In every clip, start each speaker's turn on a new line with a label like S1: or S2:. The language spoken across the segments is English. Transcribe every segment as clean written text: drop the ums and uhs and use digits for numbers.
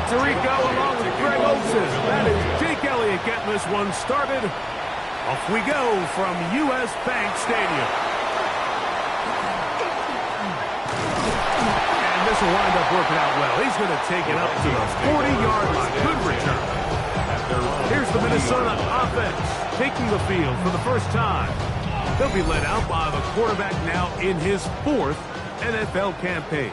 S1: Tirico along with Greg Olson. That is Jake Elliott getting this one started. Off we go from U.S. Bank Stadium. And this will wind up working out well. He's going to take it up to the 40-yard line. Good return. Here's the Minnesota offense taking the field for the first time. They'll be led out by the quarterback now in his 4th NFL campaign.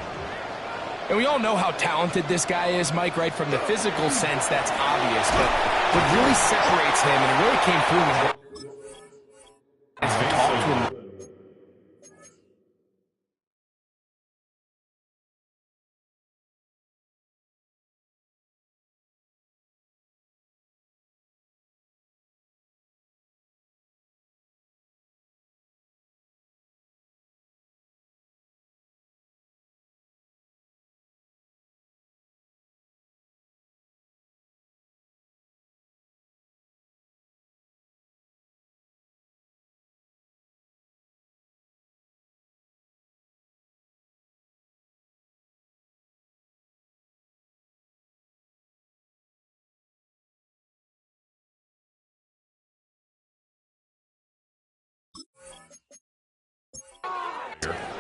S2: And we all know how talented this guy is, Mike, right? From the physical sense, that's obvious. But what really separates him, and it really came through with him, is to talk to him.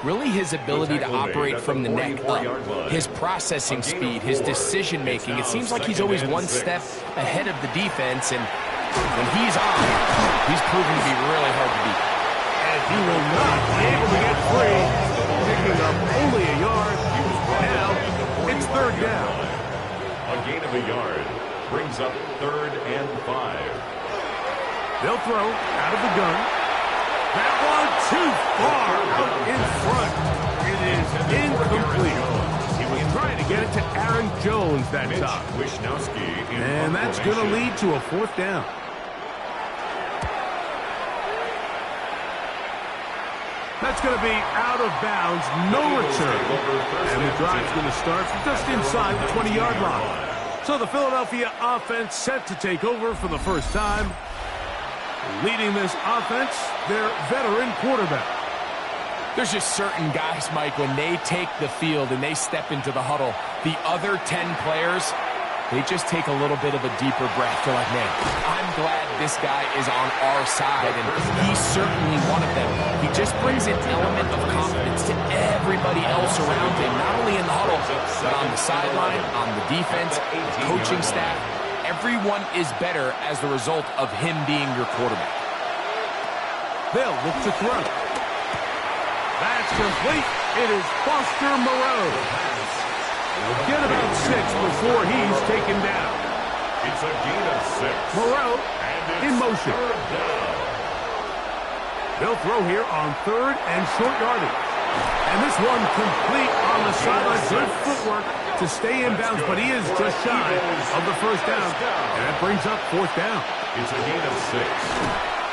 S2: Really his ability to operate from the neck up, his processing speed, his decision-making. It seems like he's always one step ahead of the defense, and when he's on, he's proven to be really hard to beat.
S1: And he will not be able to get free, picking up only a yard. Now, it's 3rd down.
S3: A gain of a yard brings up 3rd and 5.
S1: They'll throw out of the gun. That one too far out in front. It is incomplete. He was trying to get it to Aaron Jones that time. And that's going to lead to a 4th down. That's going to be out of bounds, no return. And the drive's going to start just inside the 20-yard line. So the Philadelphia offense set to take over for the first time. Leading this offense, their veteran quarterback.
S2: There's just certain guys, Mike, when they take the field and they step into the huddle, the other 10 players, they just take a little bit of a deeper breath. They're like, man, I'm glad this guy is on our side, and he's certainly one of them. He just brings an element of confidence to everybody else around him, not only in the huddle, but on the sideline, on the defense, coaching staff. Everyone is better as the result of him being your quarterback.
S1: They'll look to throw. That's complete. It is Foster Moreau. He'll get about 6 before he's taken down.
S3: It's a gain of 6.
S1: Moreau in motion. They'll throw here on 3rd and short yardage. And this one complete on the sideline. Good footwork to stay in bounds, but he is just shy of the 1st down. And that brings up 4th down.
S3: It's a gain of 6.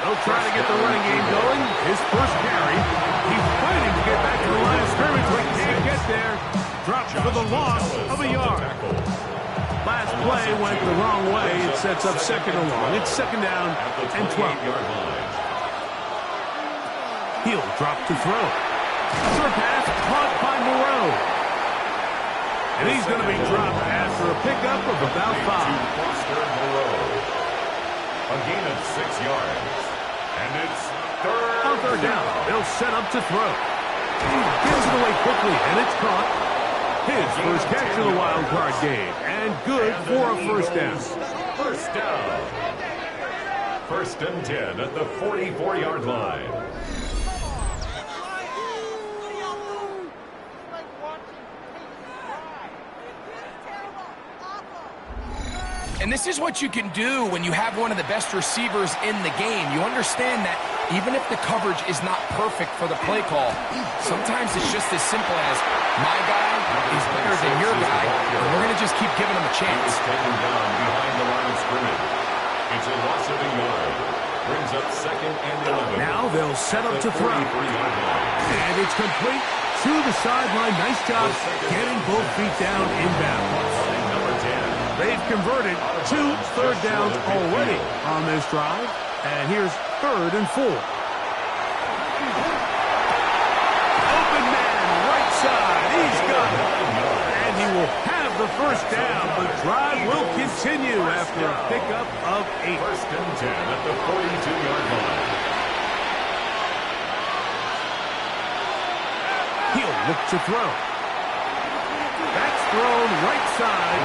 S1: They'll try to get the running game going. His first carry. He's fighting to get back to the line of scrimmage, but can't get there. Drops for the loss of a yard. Last play went the wrong way. It sets up 2nd and long. It's 2nd down and 12. He'll drop to throw. Short pass caught by Moreau. And he's going to be dropped after a pickup of about 5.
S3: Foster Moreau. A gain of 6 yards. And it's 3rd.
S1: On 3rd down, they'll set up to throw. He gets it away quickly, and it's caught. His first catch of the wild card game. And good for a 1st down.
S3: 1st down. 1st and 10 at the 44-yard line.
S2: And this is what you can do when you have one of the best receivers in the game. You understand that even if the coverage is not perfect for the play call, sometimes it's just as simple as my guy is better than your guy, and we're going to just keep giving him a chance.
S3: Taken down behind the line of scrimmage. It's a loss of a yard. Brings up 2nd and 11.
S1: Now they'll set up to throw. And it's complete to the sideline. Nice job getting both feet down inbounds. They've converted 2 third downs already on this drive. And here's 3rd and 4. Open man, right side. He's got it. And he will have the first down. The drive will continue after a pickup of 8.
S3: First and 10 at the 42-yard line.
S1: He'll look to throw. That's thrown right side,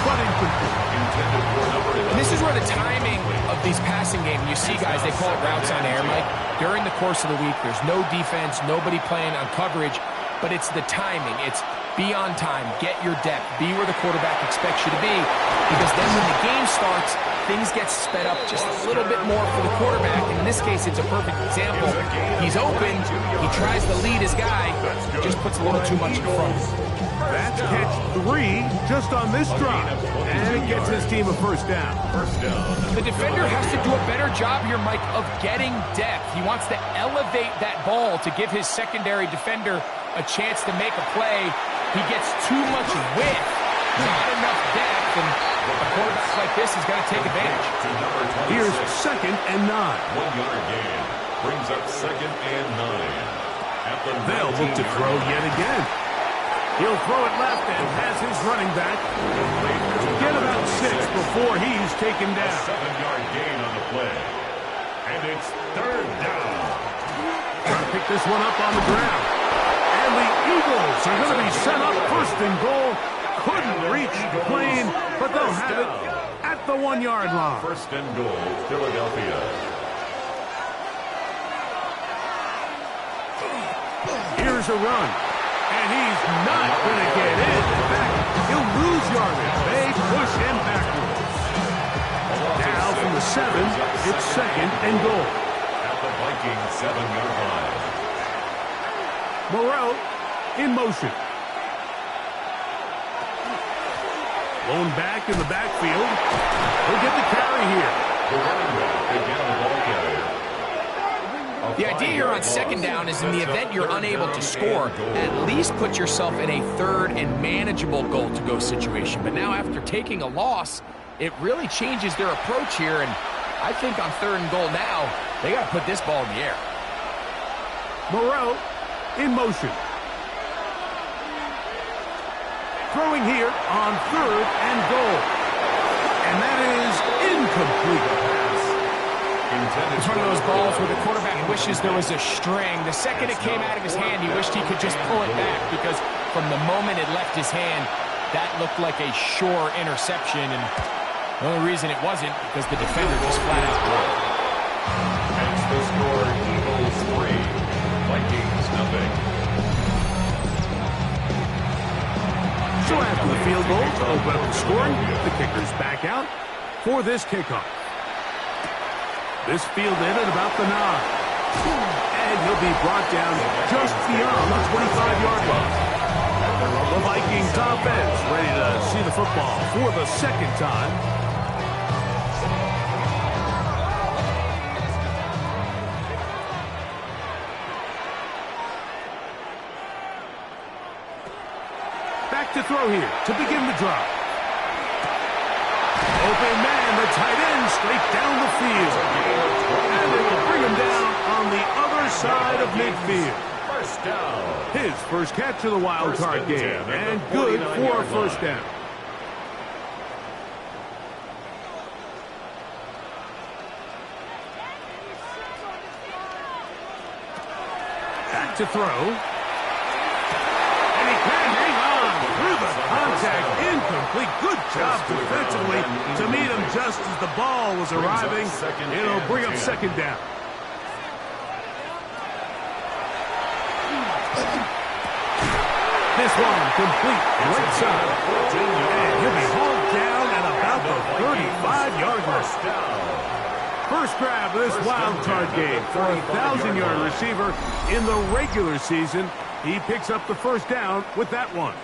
S1: but incomplete.
S3: Intended for number 11.
S2: This is where the timing of these passing games, you see guys, they call it routes on air, Mike. During the course of the week, there's no defense, nobody playing on coverage, but it's the timing. It's be on time, get your depth, be where the quarterback expects you to be, because then when the game starts, things get sped up just a little bit more for the quarterback. And in this case, it's a perfect example. He's open, he tries to lead his guy, just puts a little too much in front.
S1: That's catch 3 just on this drive, and it gets his team a first down.
S2: The defender has to do a better job here, Mike, of getting depth. He wants to elevate that ball to give his secondary defender a chance to make a play. He gets too much width, not enough depth, and a quarterback like this is going to take advantage.
S1: Here's 2nd and 9.
S3: 1-yard gain brings up 2nd and 9.
S1: They'll look to throw yet again. He'll throw it left and has his running back get about 6 before he's taken down.
S3: A 7-yard gain on the play. And it's 3rd down.
S1: Trying to pick this one up on the ground. And the Eagles are going to be set up 1st and goal. Couldn't reach the plane, but they'll have it at the 1-yard line.
S3: 1st and goal, Philadelphia.
S1: Here's a run. And he's not going to get in. In fact, he'll lose yardage. They push him backwards. Now from the 7, it's 2nd and goal.
S3: At the Vikings 7-yard line.
S1: Moreau in motion. Blown back in the backfield. He'll get the carry here.
S3: The running back again the ball carrier.
S2: The idea here on 2nd down is in the event you're unable to score, at least put yourself in a 3rd and manageable goal-to-go situation. But now after taking a loss, it really changes their approach here, and I think on 3rd and goal now, they got to put this ball in the air.
S1: Moreau in motion. Throwing here on 3rd and goal. And that is incomplete.
S2: It's one of those balls where the quarterback wishes there was a string. The second it came out of his hand, he wished he could just pull it back, because from the moment it left his hand, that looked like a sure interception. And the only reason it wasn't because the defender just flat out blew it.
S3: That's the score. Eagles 3, Vikings nothing.
S1: So after the field goal to open up the scoring, the kicker's back out for this kickoff. This fielded at about the 9. And he'll be brought down just beyond the 25-yard line. The Vikings offense ready to see the football for the 2nd time. Back to throw here to begin the drive. Open man, the tight end, straight down the field. And they will bring him down on the other side of midfield.
S3: First down.
S1: His first catch of the wild card game, and good for a first down. Back to throw. And he can hang on through the contact. Incomplete. Good job defensively to meet him just as the ball was arriving. It'll bring up 2nd down. This one complete right side. And he'll be hauled down at about the 35-yard line. First grab of this wild card game for a 1,000-yard receiver in the regular season. He picks up the first down with that one.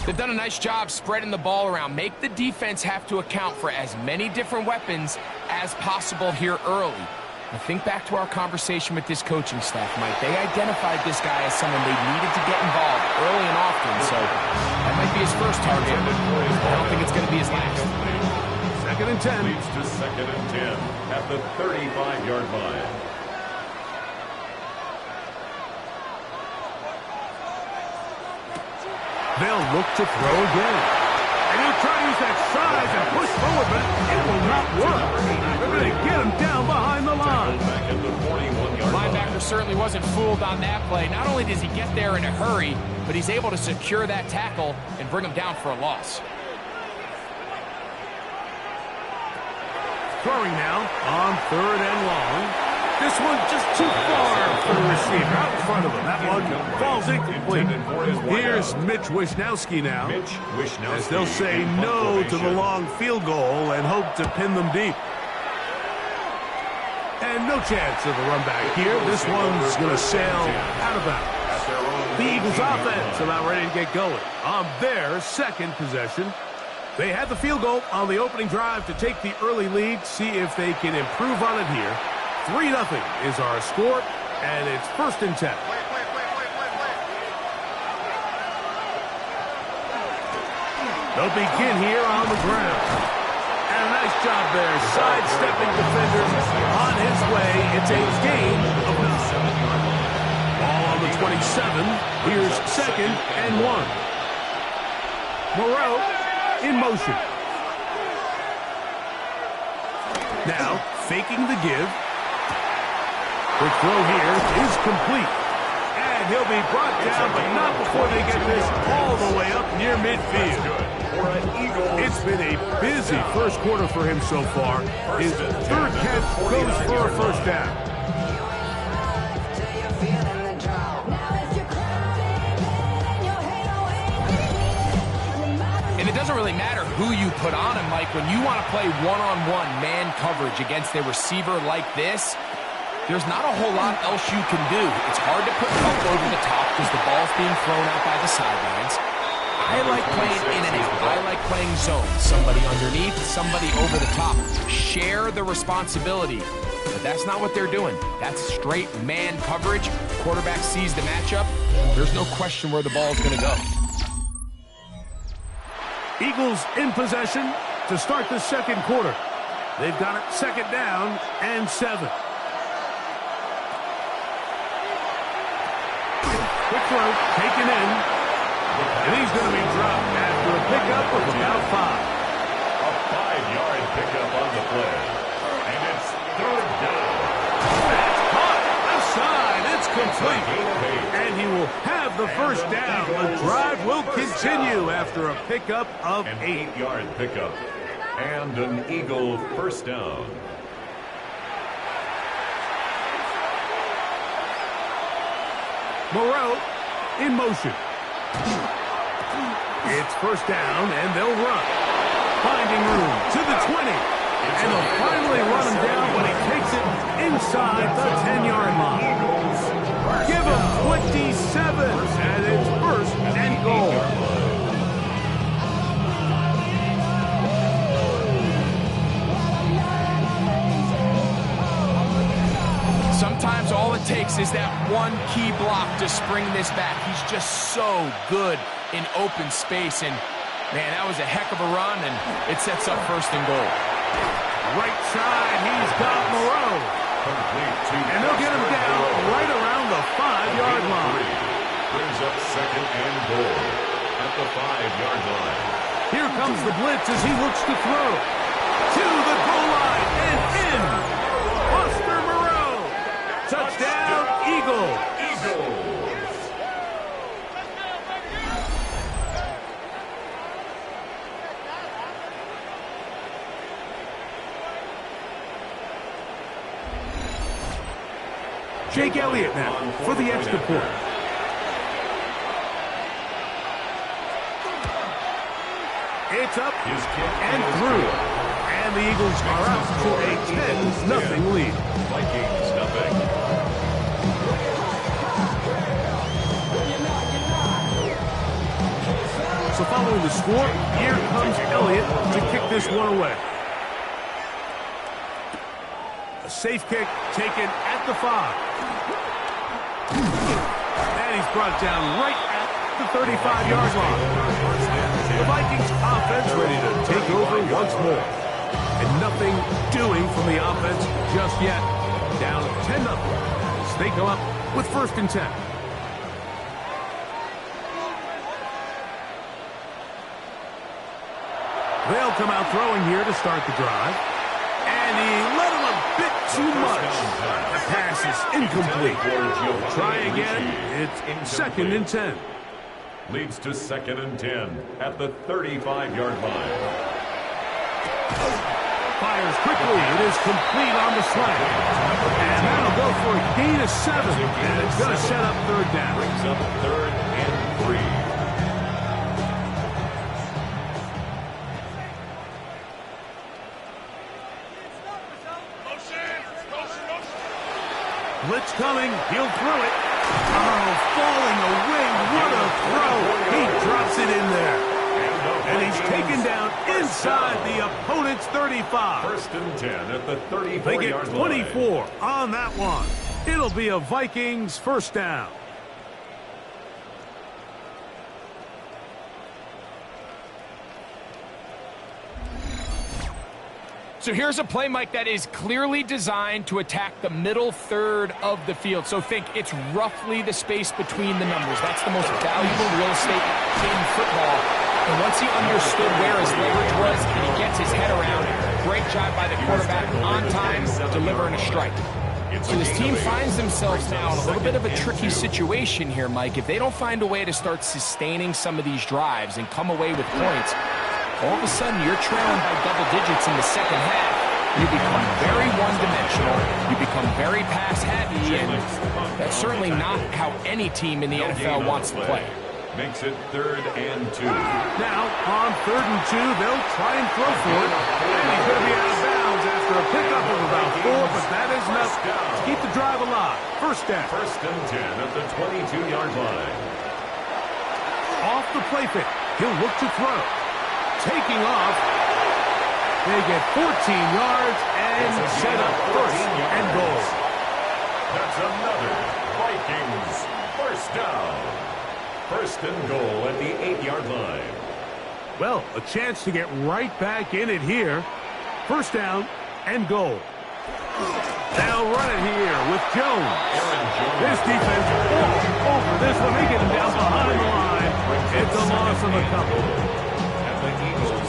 S2: They've done a nice job spreading the ball around. Make the defense have to account for as many different weapons as possible here early. Now think back to our conversation with this coaching staff, Mike. They identified this guy as someone they needed to get involved early and often, so that might be his first target. I don't think it's going to be his last.
S1: 2nd and 10.
S3: Leads to 2nd and 10 at the 35-yard line.
S1: They'll look to throw again. And he'll try to use that size and push forward, but it will not work. They're going to get him down behind the line.
S2: Linebacker certainly wasn't fooled on that play. Not only does he get there in a hurry, but he's able to secure that tackle and bring him down for a loss.
S1: Throwing now on 3rd and long. This one just too far for the receiver out in front of him. That one falls incomplete. Here's Mitch Wishnowski now, as they'll say no to the long field goal and hope to pin them deep. And no chance of a run back here. This one's going to sail out of bounds. The Eagles offense about ready to get going on their second possession. They had the field goal on the opening drive to take the early lead, see if they can improve on it here. 3-0 is our score, and it's 1st and 10. They'll begin here on the ground. And a nice job there, sidestepping defenders on his way. It's a gain of 9. Ball on the 27. Here's 2nd and 1. Moreau in motion. Now, faking the give. Quick throw here is complete. And he'll be brought down, but not before they get this all the way up near midfield. It's been a busy first quarter for him so far. His 3rd catch goes for a 1st down.
S2: And it doesn't really matter who you put on him, Mike. When you want to play one-on-one man coverage against a receiver like this, there's not a whole lot else you can do. It's hard to put help over the top because the ball's being thrown out by the sidelines. I like playing in and out. I like playing zone. Somebody underneath, somebody over the top. Share the responsibility. But that's not what they're doing. That's straight man coverage. Quarterback sees the matchup. There's no question where the ball's going to go.
S1: Eagles in possession to start the second quarter. They've got it 2nd down and 7. Quick throw, taken in. And he's going to be dropped after a pickup of about 5.
S3: A 5-yard pickup on the play. And it's 3rd down.
S1: That's caught. Left side. It's complete. And he will have the 1st down. The drive will continue after a pickup of 8.
S3: An 8-yard pickup. And an Eagle 1st down.
S1: Moreau in motion. It's 1st down, and they'll run. Finding room to the 20. And they'll finally run him down when he takes it inside the 10-yard line. Give him 27, and it's 1st and goal.
S2: Sometimes all it takes is that one key block to spring this back. He's just so good in open space. And, man, that was a heck of a run, and it sets up 1st and goal.
S1: Right side, he's got Moreau. And they'll get him down right around the 5-yard line.
S3: Brings up 2nd and goal at the 5-yard line.
S1: Here comes the blitz as he looks to throw. To the goal line and in. Buster Moreau. Touchdown, Eagles. Jake Elliott now for the extra point. It's up and through. And the Eagles are out to a 10-0 lead.
S3: Vikings nothing.
S1: So following the score, here comes Elliott to kick this one away. A safe kick taken at the 5. And he's brought down right at the 35-yard line. The Vikings offense ready to take over once more. And nothing doing from the offense just yet. Down 10-0 as they come up with 1st and 10. They'll come out throwing here to start the drive. And he let him a bit too much. The pass is incomplete. Try again. It's 2nd and 10.
S3: Leads to 2nd and 10 at the 35-yard line.
S1: Fires quickly. It is complete on the slant. And that'll go for a gain of 7. And it's going to set up 3rd down.
S3: Brings up 3rd and 3.
S1: Blitz coming. He'll throw it. Oh, falling away. What a throw. He drops it in there. And he's taken down inside the opponent's 35.
S3: 1st and 10 at the 34-yard line.
S1: They get 24 on that one. It'll be a Vikings 1st down.
S2: So here's a play, Mike, that is clearly designed to attack the middle third of the field. So think it's roughly the space between the numbers. That's the most valuable real estate in football. And once he understood where his leverage was and he gets his head around it, great job by the quarterback on time, delivering a strike. So this team finds themselves now in a little bit of a tricky situation here, Mike. If they don't find a way to start sustaining some of these drives and come away with points, all of a sudden you're trailing by double digits in the 2nd half. You become very one-dimensional. You become very pass-happy, and that's certainly not how any team in the NFL wants to play.
S3: Makes it 3rd and 2.
S1: Now, on 3rd and 2, they'll try and throw for it. And he's going to be out of bounds after a pickup of about 4, but that is enough to keep the drive alive. 1st down.
S3: 1st and 10 at the 22-yard line.
S1: Off the play fake. He'll look to throw. Taking off. They get 14 yards and set up 1st and goal.
S3: That's another Vikings 1st down. 1st and goal at the 8-yard line.
S1: Well, a chance to get right back in it here. 1st down and goal. They'll run it here with Jones. This defense all over this one. They get him down behind the line. It's a loss of a couple.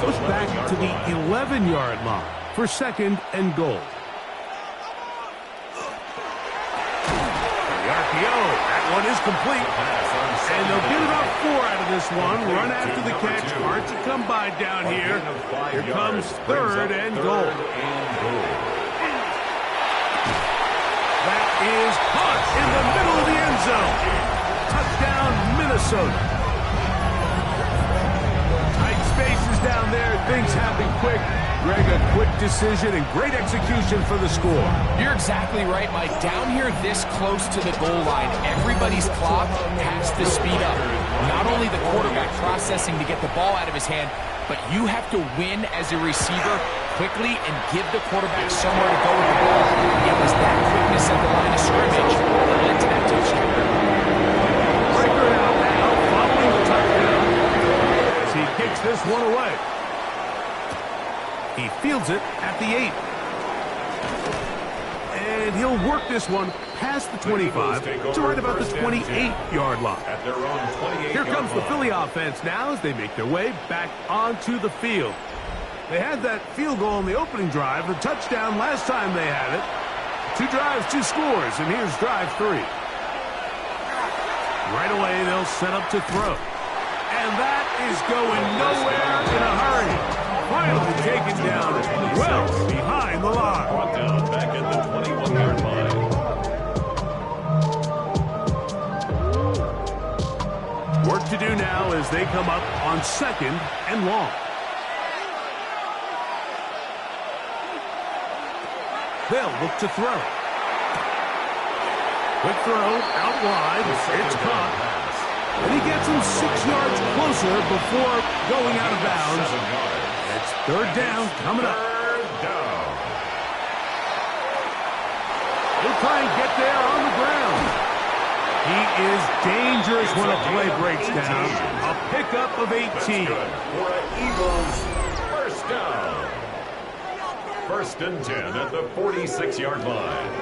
S1: Goes back to the 11-yard line for 2nd and goal. The RPO, that one is complete. And they'll get about 4 out of this one. Run after the catch. Hard to come by down here. Here comes 3rd and goal. That is caught in the middle of the end zone. Touchdown, Minnesota. Tight spaces down there. Things happen quick. Greg, a quick decision and great execution for the score.
S2: You're exactly right, Mike. Down here this close to the goal line, everybody's clock has to speed up. Not only the quarterback processing to get the ball out of his hand, but you have to win as a receiver quickly and give the quarterback somewhere to go with the ball. It was that quickness at the line of scrimmage that led to that touchdown.
S1: Breaker out now, following the touchdown. As he kicks this one away. He fields it at the 8. And he'll work this one past the 25 to right about the 28-yard line.
S3: At their own 28-yard
S1: Here comes the
S3: line.
S1: Philly offense now as they make their way back onto the field. They had that field goal on the opening drive, the touchdown last time they had it. 2 drives, 2 scores, and here's drive 3. Right away, they'll set up to throw. And that is going nowhere in a hurry. Finally taken down well behind the line.
S3: Brought down back at the 21-yard line.
S1: Work to do now as they come up on 2nd and long. They'll look to throw. Quick throw out wide. It's caught. And he gets him 6 yards closer before going out of bounds. It's 3rd down coming up.
S3: 3rd down.
S1: He'll try and get there on the ground. He is dangerous when a play breaks down. A pickup of 18.
S3: That's good for an Eagles 1st down. 1st and 10 at the 46-yard line.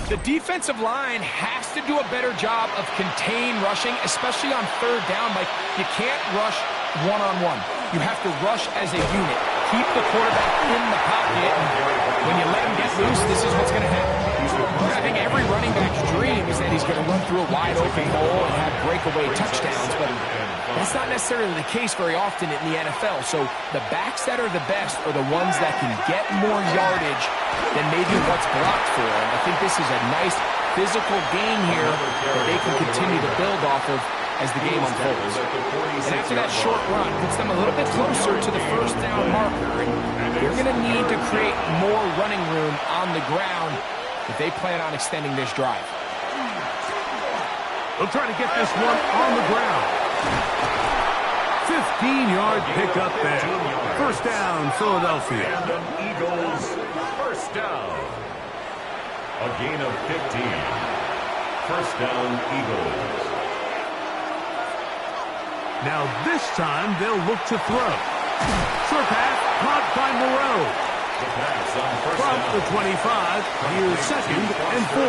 S2: The defensive line has to do a better job of contain rushing, especially on 3rd down. Like, you can't rush one-on-one. You have to rush as a unit. Keep the quarterback in the pocket. And when you let him get loose, this is what's going to happen. I think every running back's dream is that he's going to run through a wide open hole and have breakaway touchdowns, but that's not necessarily the case very often in the NFL. So the backs that are the best are the ones that can get more yardage than maybe what's blocked for. And I think this is a nice physical gain here that they can continue to build off of as the game unfolds. And after that short run, puts them a little bit closer to the first down marker. And they're going to need to create more running room on the ground if they plan on extending this drive.
S1: They'll try to get this one on the ground. 15-yard pickup there. First down, Philadelphia.
S3: And the Eagles, first down. A gain of 15. First down, Eagles.
S1: Now this time they'll look to throw. Short pass caught by Moreau.
S3: The pass on first
S1: From
S3: down.
S1: the 25, here's second and 4.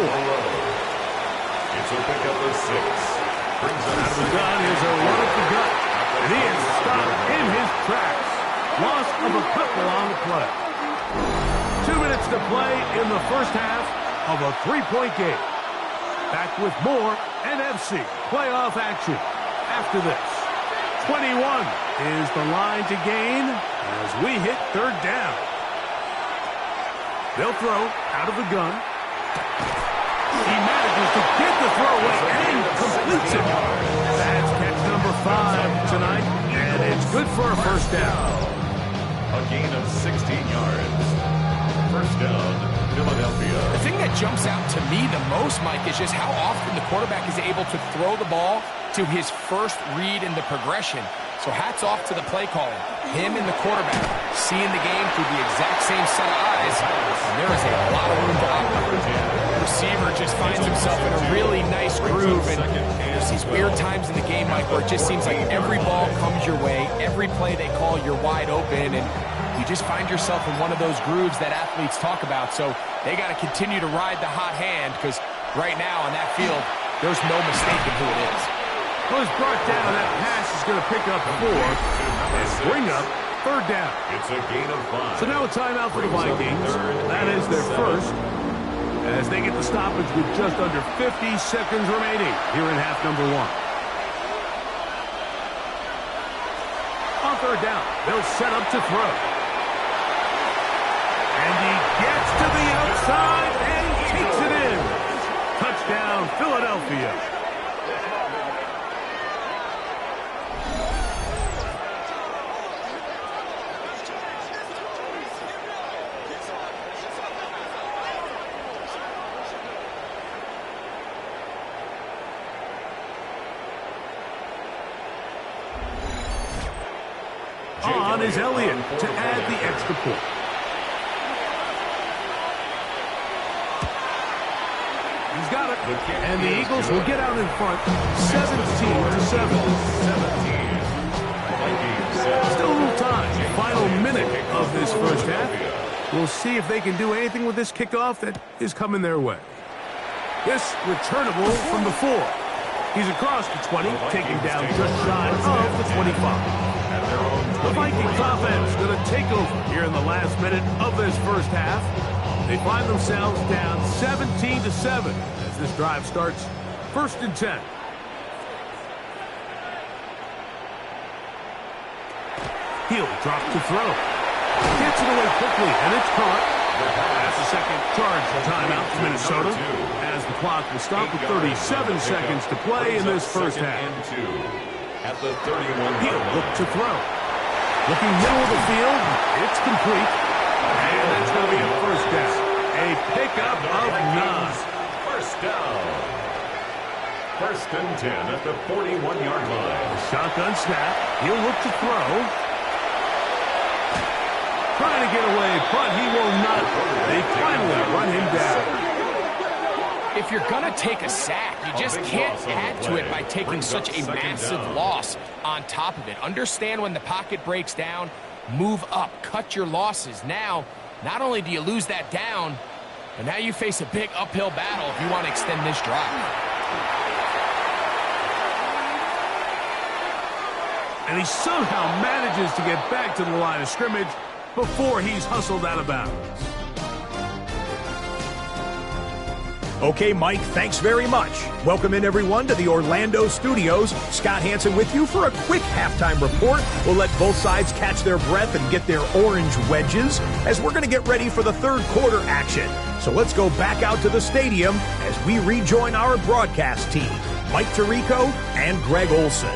S3: It's a pickup of 6. Brings
S1: Out
S3: up
S1: of the gun is a run up the gut. And he is stopped in his tracks. Loss of a couple on the play. 2 minutes to play in the first half of a 3-point game. Back with more NFC playoff action after this. 21 is the line to gain as we hit third down. They'll throw out of the gun. He manages to get the throw away and completes it. That's catch number 5 tonight, and it's good for a first down.
S3: a gain of 16 yards. First down, Philadelphia.
S2: The thing that jumps out to me the most, Mike, is just how often the quarterback is able to throw the ball to his first read in the progression. So hats off to the play calling. Him and the quarterback seeing the game through the exact same set of eyes, and there is a lot of room to operate. The receiver just finds himself in a really nice groove, and there's these weird times in the game, Mike, where it just seems like every ball comes your way, every play they call, you're wide open, and you just find yourself in one of those grooves that athletes talk about. So they got to continue to ride the hot hand, because right now on that field, there's no mistaking who it is.
S1: Well, it's brought down. That pass is going to pick up 4 and bring up third down.
S3: It's a gain of 5.
S1: So now a timeout for the Vikings. That is their first, as they get the stoppage with just under 50 seconds remaining here in half number 1. On third down, they'll set up to throw. And he gets to the outside and takes it in. Touchdown, Philadelphia. On is Elliott to add the extra point. He's got it. And the Eagles will get out in front 17-7. Still a little time. Final minute of this first half. We'll see if they can do anything with this kickoff that is coming their way. This returnable from the 4. He's across the 20, taking down just shy of the 25. The Vikings offense going to take over here in the last minute of this first half. They find themselves down 17-7 as this drive starts 1st and 10. He'll drop to throw. Gets it away quickly, and it's caught. That's the second charge timeout for Minnesota, as the clock will stop with 37 seconds to play in this first half.
S3: At the 31.
S1: He'll look to throw. Looking middle of the field, it's complete. And that's going to be a first down. A pickup of 9.
S3: First down. 1st and 10 at the 41-yard line.
S1: Shotgun snap. He'll look to throw. Trying to get away, but he will not. They finally run him down.
S2: If you're going to take a sack, you just can't add to it by taking such a massive loss on top of it. Understand when the pocket breaks down, move up, cut your losses. Now, not only do you lose that down, but now you face a big uphill battle if you want to extend this drive.
S1: And he somehow manages to get back to the line of scrimmage before he's hustled out of bounds.
S4: Okay, Mike, thanks very much. Welcome in, everyone, to the Orlando studios. Scott Hansen with you for a quick halftime report. We'll let both sides catch their breath and get their orange wedges as we're going to get ready for the third quarter action. So let's go back out to the stadium as we rejoin our broadcast team, Mike Tirico and Greg Olson.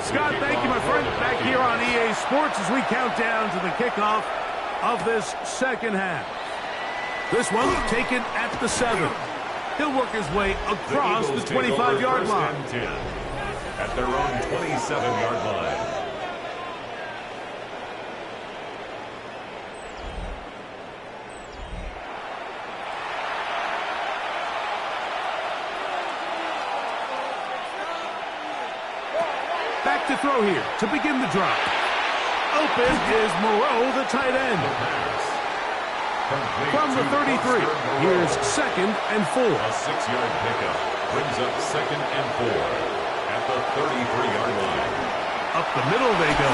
S1: Scott, thank you, my friend. Back here on EA Sports as we count down to the kickoff of this second half. This one taken at the 7. He'll work his way across the 25-yard line.
S3: At their own 27-yard line.
S1: Back to throw here to begin the drive. Open is Moreau, the tight end. From the 33, here's 2nd and 4.
S3: A 6-yard pickup brings up 2nd and 4 at the 33-yard line.
S1: Up the middle they go.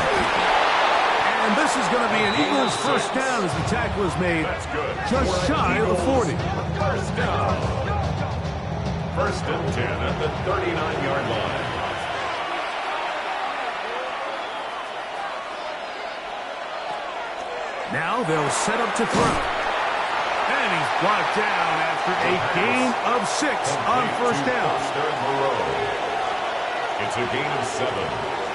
S1: And this is going to be an Eagles first down as the tackle is made just shy of the 40.
S3: First down. 1st and 10 at the 39-yard line.
S1: Now they'll set up to throw. And he's brought down after a gain of 6 on first down.
S3: It's a gain of 7.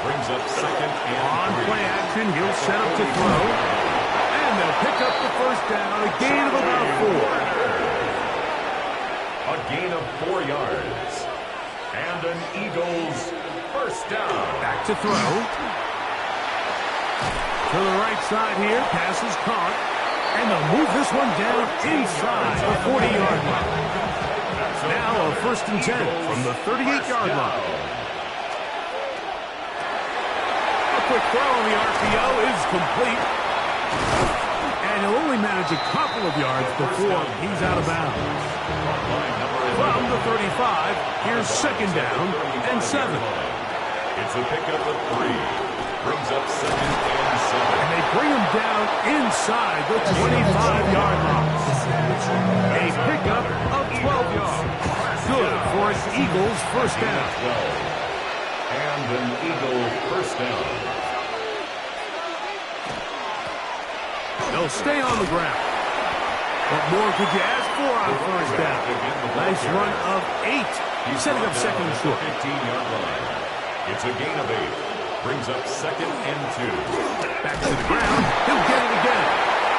S3: Brings up 2nd and 3.
S1: On play action, he'll set up to throw. And they'll pick up the first down, a gain of about 4.
S3: A gain of 4 yards. And an Eagles first down.
S1: Back to throw. To the right side here, pass is caught, and they'll move this one down inside the 40-yard line. Now a 1st and 10 from the 38-yard line. A quick throw on the RPO is complete, and he'll only manage a couple of yards before he's out of bounds. From the 35, here's 2nd down and 7.
S3: It's a pickup of 3. Brings up 2nd and 7.
S1: And they bring him down inside the 25-yard line. A pickup of 12 yards. Good for an Eagles first down.
S3: And an Eagle first down.
S1: They'll stay on the ground. What more could you ask for on first down? Nice run of 8. Setting up 2nd and short.
S3: 15-yard line. It's a gain of 8. Brings up 2nd and 2.
S1: Back to the ground. He'll get it again.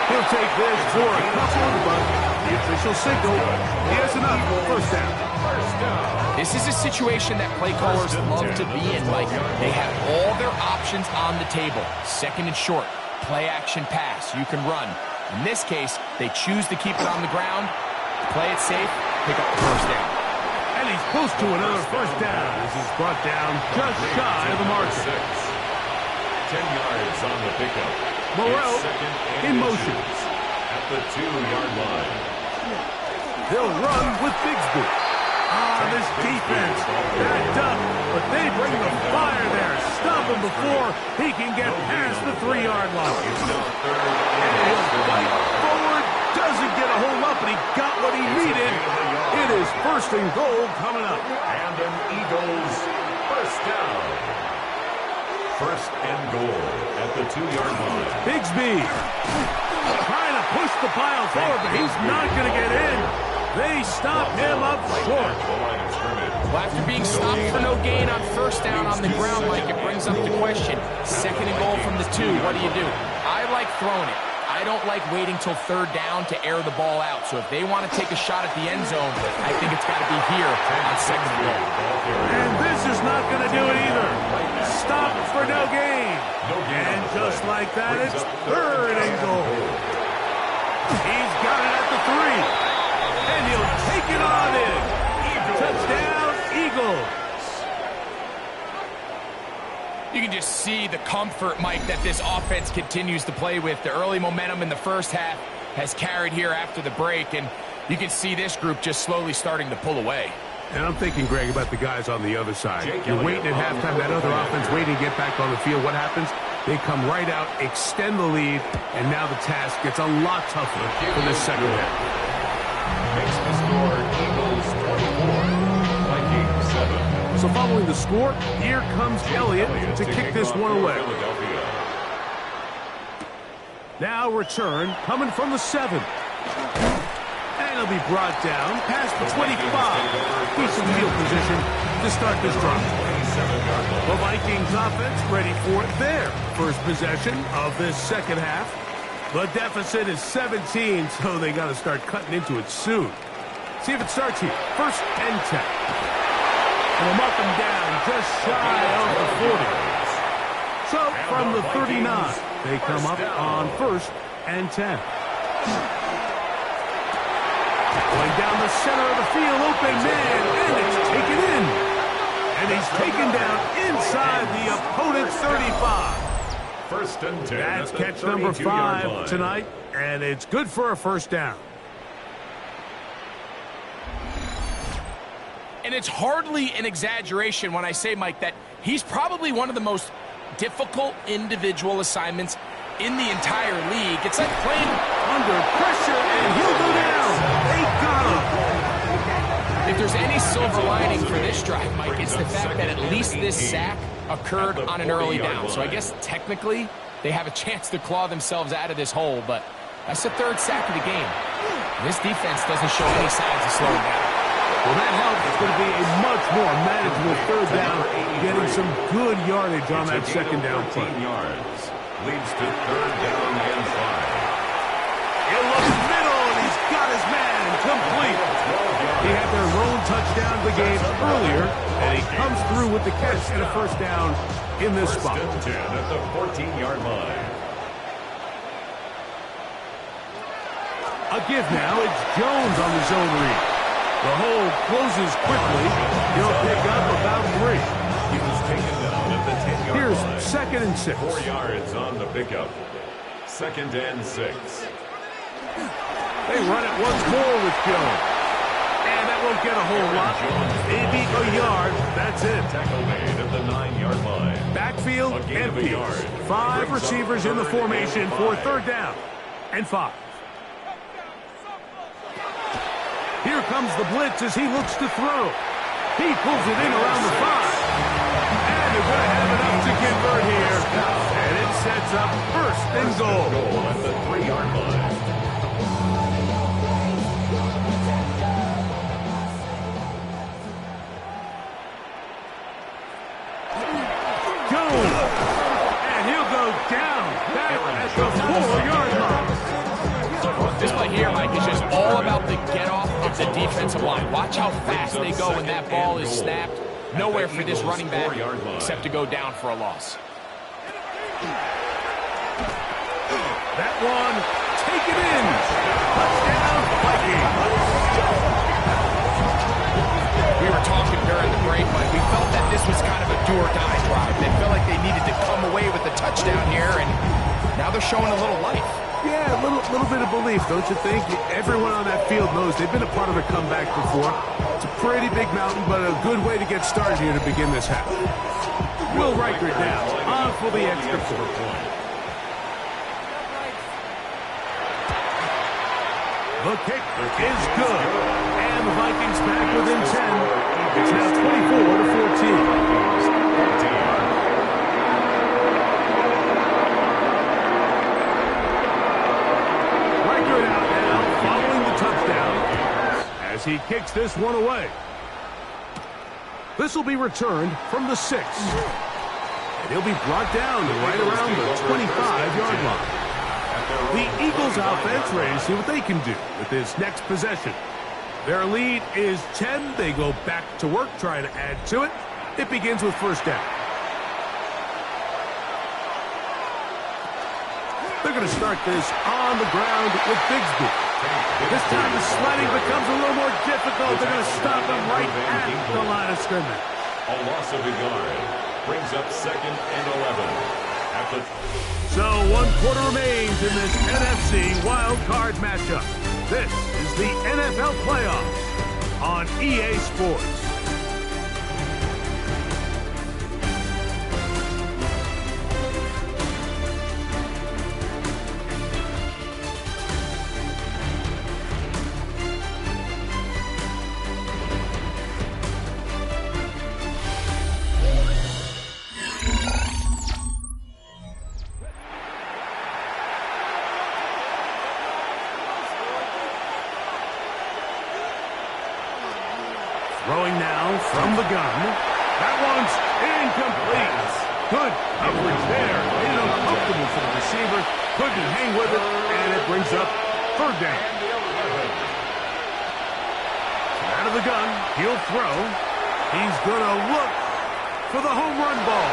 S1: He'll take this for a couple, but the official signal, he has enough. First down.
S2: This is a situation that play callers love to be in, Mike. They have all their options on the table. 2nd and short, play action pass. You can run. In this case, they choose to keep it on the ground, play it safe, pick up the first down.
S1: And he's close to another first down as he's brought down just shy of the mark.
S3: 10 yards on the pickup.
S1: Moreau in motion.
S3: At the 2-yard line.
S1: They'll run with Bigsby. This defense backed up, but they bring the fire there. Stop him before he can get past the 3-yard line. And he'll fight forward. Doesn't get a hold up, and he got what he needed. It is 1st and goal coming up.
S3: And an Eagles first down. 1st and goal at the 2-yard line.
S1: Bigsby trying to push the pile forward, but he's not going to get in. They stop him up short.
S2: Well, after being stopped for no gain on first down on the ground, Mike, it brings up the question. 2nd and goal from the 2. What do? I like throwing it. I don't like waiting till 3rd down to air the ball out. So if they want to take a shot at the end zone, I think it's got to be here on 2nd and goal.
S1: And this is not going to do it either. Stop for no gain. And just like that, it's 3rd and goal. He's got it at the 3. And he'll take it on in. Touchdown, Eagles.
S2: You can just see the comfort, Mike, that this offense continues to play with. The early momentum in the first half has carried here after the break, and you can see this group just slowly starting to pull away.
S1: And I'm thinking, Greg, about the guys on the other side. You're waiting at halftime, that other offense waiting to get back on the field. What happens? They come right out, extend the lead, and now the task gets a lot tougher for this second half.
S3: Makes the score Eagles 24, Vikings 7.
S1: So following the score, here comes Elliott to kick this one away. Now return coming from the 7. And it'll be brought down past the 25. Decent field position to start this drive. The Vikings offense ready for their first possession of this second half. The deficit is 17, so they got to start cutting into it soon. See if it starts here. First and 10. And they'll mark them down just shy of the 40. So from the 39, they come up on first and 10. Going down the center of the field, open man, and it's taken in. And he's taken down inside the opponent's 35.
S3: First and 10.
S1: That's catch number 5 tonight, and it's good for a first down.
S2: And it's hardly an exaggeration when I say, Mike, that he's probably one of the most difficult individual assignments in the entire league. It's like playing
S1: under pressure, and he'll go down. They got him.
S2: If there's any silver lining for this drive, Mike, it's the fact that at least this sack occurred on an early down. So I guess technically they have a chance to claw themselves out of this hole, but that's the 3rd sack of the game. This defense doesn't show any signs of slowing down.
S1: Well, that helps. It's going to be a much more manageable 3rd down, getting some good yardage on that second down play.
S3: Yards. Leads to 3rd down and 5.
S1: He'll look middle, and he's got his man complete. He had their lone touchdown of the game earlier, and he comes through with the catch and a first down in this spot.
S3: First and 10 at the 14-yard line.
S1: A give now. It's Jones on the zone read. The hole closes quickly. He'll pick up about 3.
S3: He was taken down at the 10-yard line.
S1: Here's 2nd and 6.
S3: 4 yards on the pickup. 2nd and 6.
S1: They run it once more with Jones. And that won't get a whole lot. Maybe a yard. That's it.
S3: Tackle made at the 9-yard line.
S1: Backfield empty. 5 receivers in the formation for 3rd down and 5. Here comes the blitz as he looks to throw. He pulls it in around the 5. And they're going to have enough to convert here. And it sets up 1st and goal.
S3: At the 3-yard line.
S1: Jones. And he'll go down back at the 4-yard line.
S2: This play here, Mike, is just all about the get-off of the defensive line. Watch how fast they go when that ball is snapped. Nowhere for this running back except to go down for a loss.
S1: That one taken in. Touchdown, Vikings.
S2: We were talking during the break, Mike. We felt that this was kind of a do-or-die drive. They felt like they needed to come away with the touchdown here, and now they're showing a little life.
S1: Yeah, a little bit of belief, don't you think? Everyone on that field knows they've been a part of a comeback before. It's a pretty big mountain, but a good way to get started here to begin this half. Will Reichert now on for the extra point. The kick is good, and the Vikings back within 10. It's now 24-14. As he kicks this one away. This will be returned from the 6. And he'll be brought down to right around the 25-yard line. The Eagles offense ready to see what they can do with this next possession. Their lead is 10. They go back to work, trying to add to it. It begins with 1st down. They're going to start this on the ground with Bigsby. This time the sledding becomes a little more difficult. They're going to stop him right at the line of scrimmage.
S3: A loss of a yard brings up 2nd and 11.
S1: So 1 quarter remains in this NFC Wildcard matchup. This is the NFL playoffs on EA Sports. Throwing now from the gun. That one's incomplete. Good coverage there. Made it uncomfortable for the receiver. Couldn't hang with it, and it brings up 3rd down. Out of the gun, he'll throw. He's going to look for the home run ball.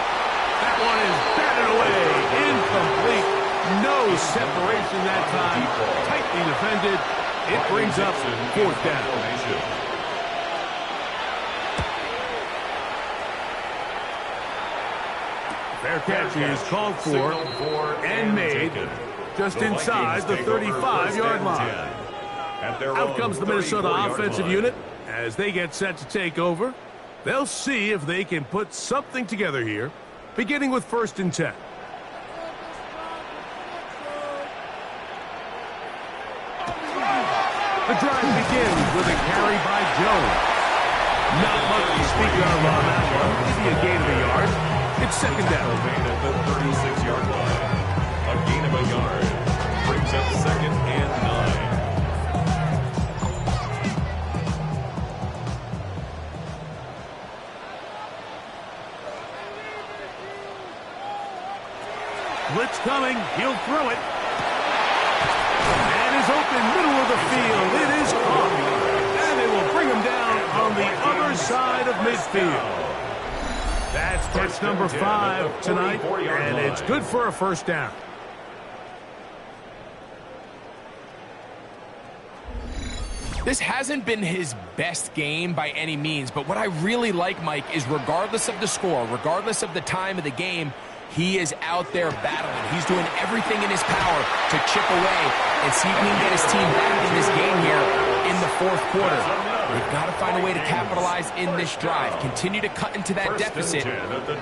S1: That one is batted away. Incomplete. No separation that time. Tightly defended. It brings up 4th down. Fair catch is called for and made just inside the 35-yard line. Out comes the Minnesota offensive unit as they get set to take over. They'll see if they can put something together here, beginning with 1st and 10. The drive begins with a carry by Jones. Not much to speak of on that one. Maybe a gain of a yard. It's 2nd down.
S3: At the 36-yard line. A gain of a yard. Brings up 2nd and
S1: 9. Blitz coming. He'll throw it. And is open middle of the field. It is caught. And they will bring him down on the other side of midfield. That's catch number 5 tonight, and it's good for a 1st down.
S2: This hasn't been his best game by any means, but what I really like, Mike, is regardless of the score, regardless of the time of the game, he is out there battling. He's doing everything in his power to chip away and see if he can get his team back in this game here in the 4th quarter. They've got to find a way to capitalize in this drive. Continue to cut into that deficit.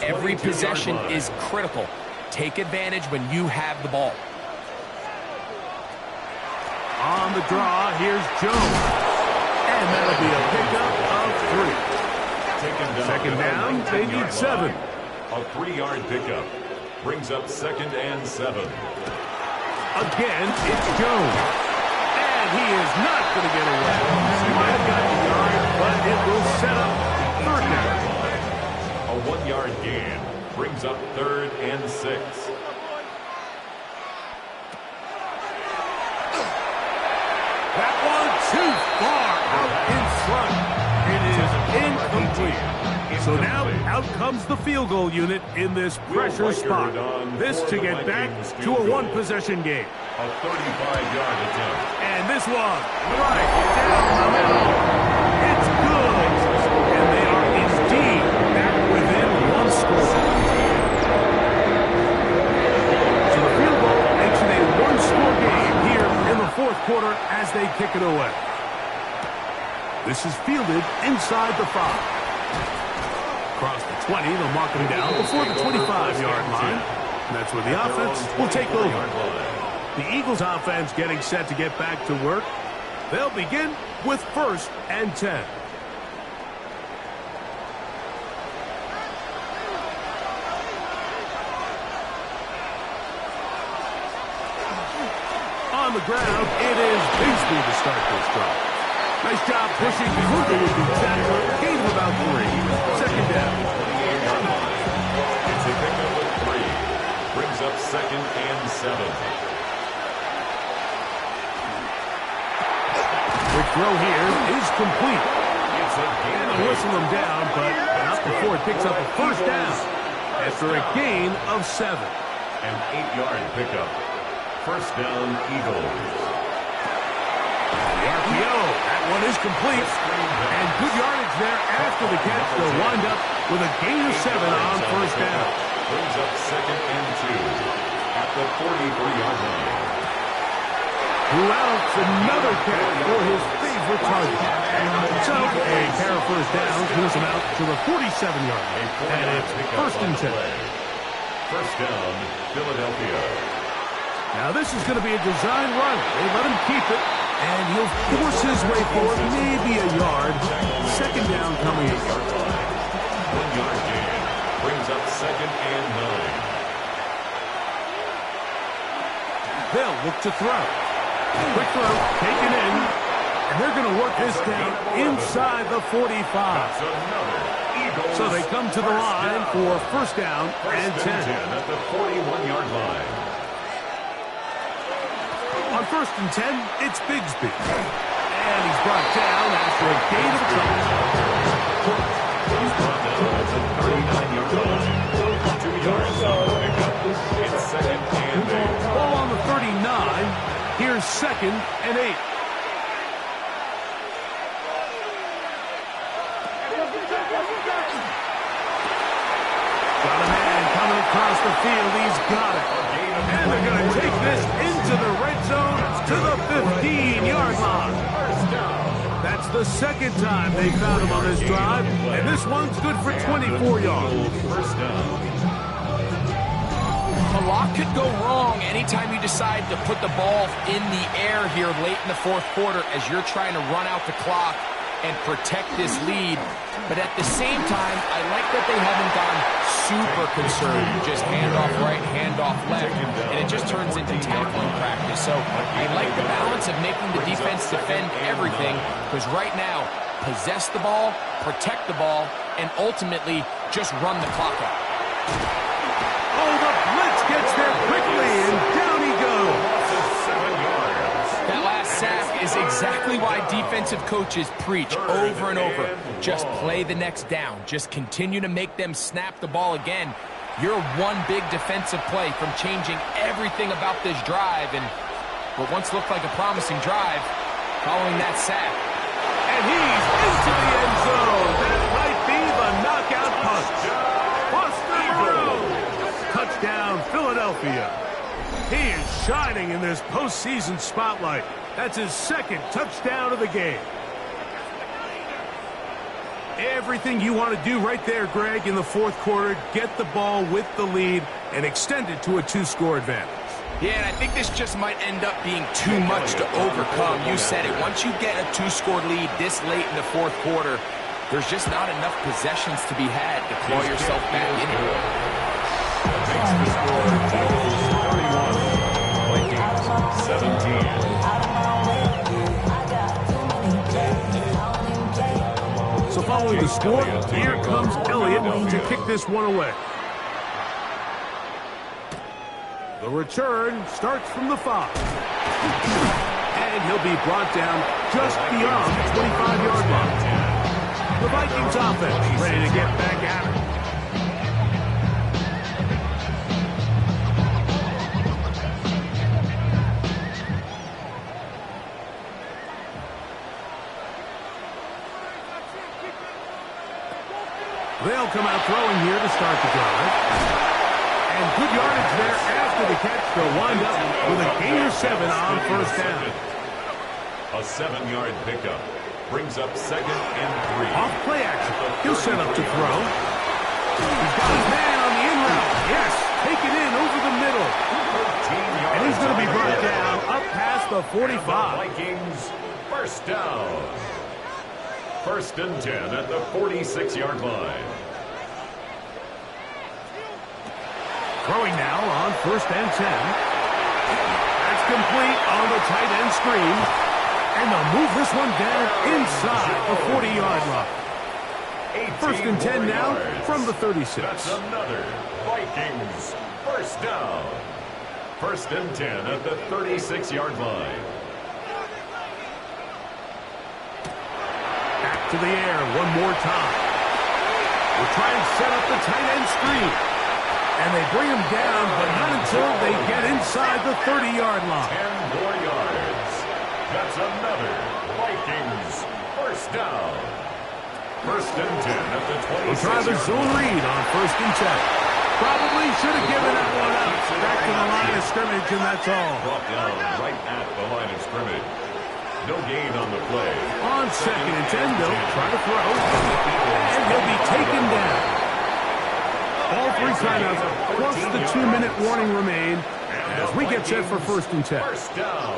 S2: Every possession is critical. Take advantage when you have the ball.
S1: On the draw, here's Jones. And that'll be a pickup of 3. 2nd down, they need 7.
S3: A 3-yard pickup. Brings up 2nd and 7.
S1: Again, it's Jones. And he is not going to get away. He might have got the yard, but it will set up 3rd down.
S3: A 1-yard gain. Brings up 3rd and 6.
S1: That one too far out in front. It is incomplete. So now out comes the field goal unit in this pressure spot. This to get back to a 1-possession game.
S3: A 35-yard attempt.
S1: And this one right down the middle. It's good. And they are indeed back within 1 score. So the field goal makes it a 1-score game here in the 4th quarter as they kick it away. This is fielded inside the 5. Across the 20, they'll mark him down before the 25-yard line. And that's where the offense will take over. The Eagles offense getting set to get back to work. They'll begin with 1st and 10. On the ground, it is Bigsby to start this drive. Nice job pushing through the would-be tackler. Gain of about 3. 2nd down.
S3: It's a pickup of 3. Brings up 2nd and 7.
S1: The throw here is complete. And they'll whistle him down, but not before it picks up a 1st down after a gain of 7.
S3: An 8-yard pickup. 1st down, Eagles.
S1: The RPO, that one is complete. And good yardage there after the catch. They'll wind up with a gain of 7 on 1st down.
S3: Brings up 2nd and 2 at the 43-yard line.
S1: Throughout another catch for his favorite target. So a pair of first downs moves him out to the 47-yard line. And it's 1st and 10.
S3: First down, Philadelphia.
S1: Now this is going to be a design run. They let him keep it, and he'll force his way forward, maybe a yard. 2nd down coming in.
S3: 1-yard gain. Brings up 2nd and 9.
S1: They'll look to throw. Quick throw, taken in, and they're going to work this down inside the 45. So they come to the line for 1st down and 10.
S3: At the 41-yard line.
S1: On 1st and 10, it's Bigsby. And he's brought down after a gain of 12.
S3: He's brought down at the 39-yard line. 2 yards on the pickup. It's 2nd and 8.
S1: Ball on the 39. Here's 2nd and 8. Got a man coming across the field. He's got it. And they're going to take this into the red zone to the 15-yard line. That's the 2nd time they found him on this drive. And this one's good for 24 yards.
S3: First down.
S2: A lot could go wrong anytime you decide to put the ball in the air here late in the 4th quarter as you're trying to run out the clock and protect this lead. But at the same time, I like that they haven't gone super concerned. Just hand off right, hand off left, and it just turns into tackling practice. So I like the balance of making the defense defend everything, because right now, possess the ball, protect the ball, and ultimately just run the clock out.
S1: Oh, the blitz gets there quickly, and down he goes.
S2: That last sack is exactly why defensive coaches preach over and over. Just play the next down. Just continue to make them snap the ball again. You're one big defensive play from changing everything about this drive, and what once looked like a promising drive following that sack.
S1: And he's into the end zone. That might be the knockout punch. Touchdown, Philadelphia. He is shining in this postseason spotlight. That's his 2nd touchdown of the game. Everything you want to do right there, Greg, in the 4th quarter. Get the ball with the lead and extend it to a 2-score advantage.
S2: Yeah, and I think this just might end up being too much to overcome. You said it. Once you get a 2-score lead this late in the 4th quarter, there's just not enough possessions to be had to claw yourself back in it.
S3: Makes the score Jones 31, Vikings 17.
S1: So following the score, here comes Elliott to kick this one away. The return starts from the 5. And he'll be brought down just beyond the 25-yard line. The Vikings offense ready to get back at it. They'll come out throwing here to start the drive. And good yardage there after the catch. They'll wind up with a gain of 7 on 1st down.
S3: A 7-yard pickup brings up 2nd and 3.
S1: Off play action. He'll set up to throw. He's got his man on the in route. Yes, take it in over the middle. And he's going to be brought down up past the 45.
S3: Vikings first down. 1st and 10 at the 46-yard line.
S1: Throwing now on 1st and 10. That's complete on the tight end screen. And they'll move this one down inside the 40-yard line. 1st and 10 now from the 36.
S3: That's another Vikings first down. 1st and 10 at the 36-yard line.
S1: Back to the air one more time. We'll try and set up the tight end screen. And they bring him down, but not until they get inside the 30-yard line.
S3: 10 more yards. That's another Vikings first down. 1st and 10 at the 26.
S1: We'll try the zone read on 1st and 10. Probably should have given that one up. Back to the line of scrimmage, and that's all.
S3: Brought down right at the line of scrimmage. No gain on the play.
S1: On 2nd and 10, they'll try to throw. And he'll be taken down. All 3 timeouts, plus the 2-minute warning remain as we get set for 1st and 10.
S3: First down.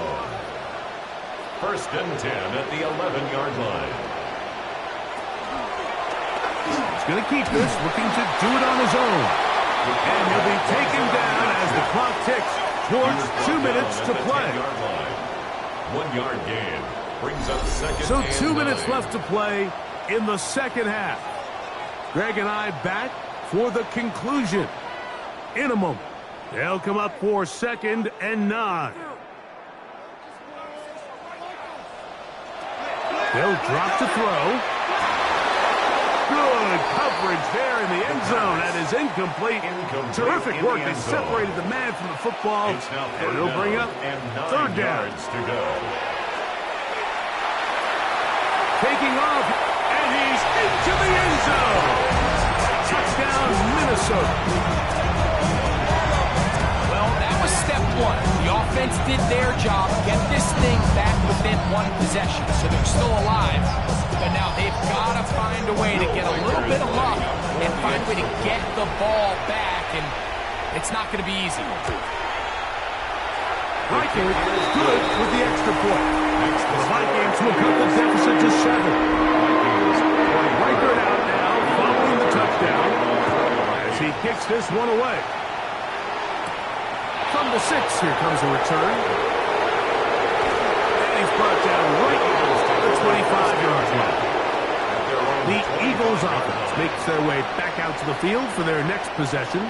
S3: 1st and 10 at the 11-yard line.
S1: He's going to keep this, looking to do it on his own. And he'll be taken down as the clock ticks towards 2 minutes to play.
S3: 1-yard gain brings up 2nd
S1: So
S3: and
S1: 2 minutes
S3: 9.
S1: left to play in the second half. Greg and I back for the conclusion in a moment. They'll come up for 2nd and 9. They'll drop to throw. Good coverage there in the end zone. That is incomplete. Terrific work. They separated the man from the football. And it'll bring up 3rd down.
S3: To go.
S1: Taking off, and he's into the end zone. Touchdown, Minnesota.
S2: Well, that was step 1. The offense did their job, get this thing back within 1 possession, so they're still alive. But now they've got to find a way to get a little bit of luck and find a way to get the ball back, and it's not going to be easy.
S1: Vikings good with the extra point. The Vikings will cut the deficit to 7. Record out now following the touchdown as he kicks this one away. From the 6, here comes a return. And he's brought down right at the 25-yard line. The Eagles offense makes their way back out to the field for their next possession.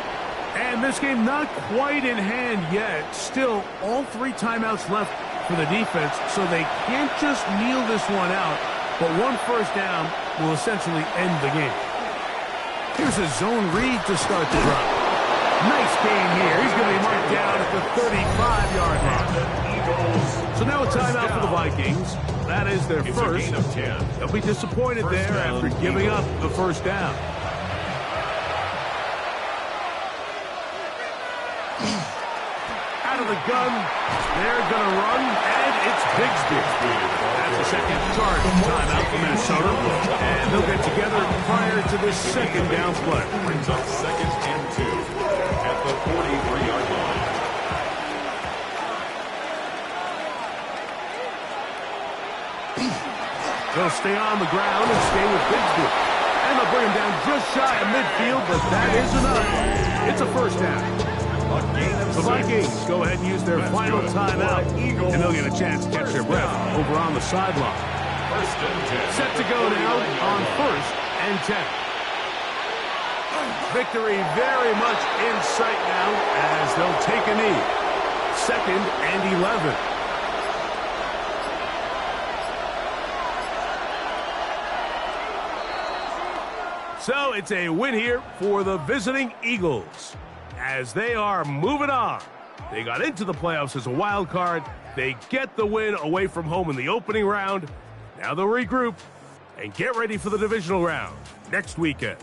S1: And this game not quite in hand yet. Still, all 3 timeouts left for the defense, so they can't just kneel this one out. But 1 first down will essentially end the game. Here's a zone read to start the drive. Nice gain here. He's going to be marked down at the 35-yard line. So now a timeout for the Vikings. That is their first. They'll be disappointed there after giving up the first down. Out of the gun, they're going to run, and it's Bigsby. That's a second charge timeout for Minnesota, and they'll get together prior to this 2nd down play.
S3: Brings up 2nd and 2 at the 43-yard line.
S1: They'll stay on the ground and stay with Bigsby. And they'll bring him down just shy of midfield, but that is enough. It's a first down. The Vikings go ahead and use their final timeout, and they'll get a chance to catch their breath over on the sideline. Set to go now on 1st and 10. Victory very much in sight now as they'll take a knee. 2nd and 11. So it's a win here for the visiting Eagles as they are moving on. They got into the playoffs as a wild card. They get the win away from home in the opening round. Now they'll regroup and get ready for the divisional round next weekend.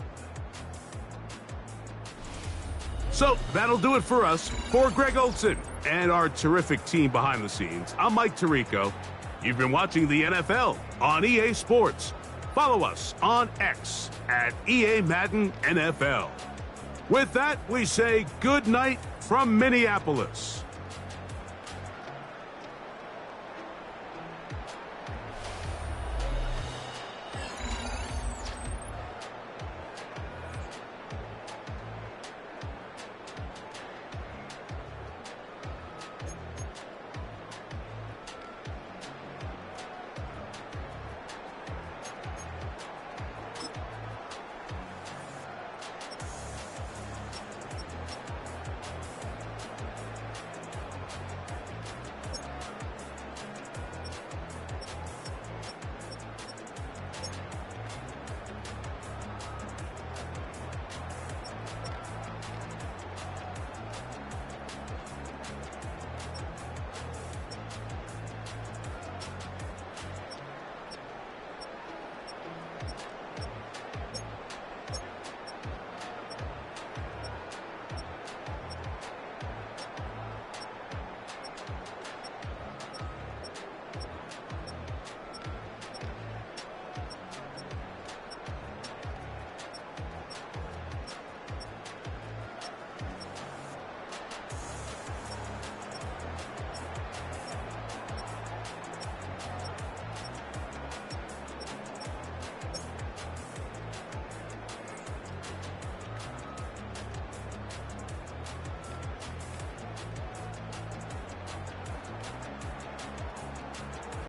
S1: So that'll do it for us. For Greg Olson and our terrific team behind the scenes, I'm Mike Tirico. You've been watching the NFL on EA Sports. Follow us on X at EA Madden NFL. With that, we say good night from Minneapolis.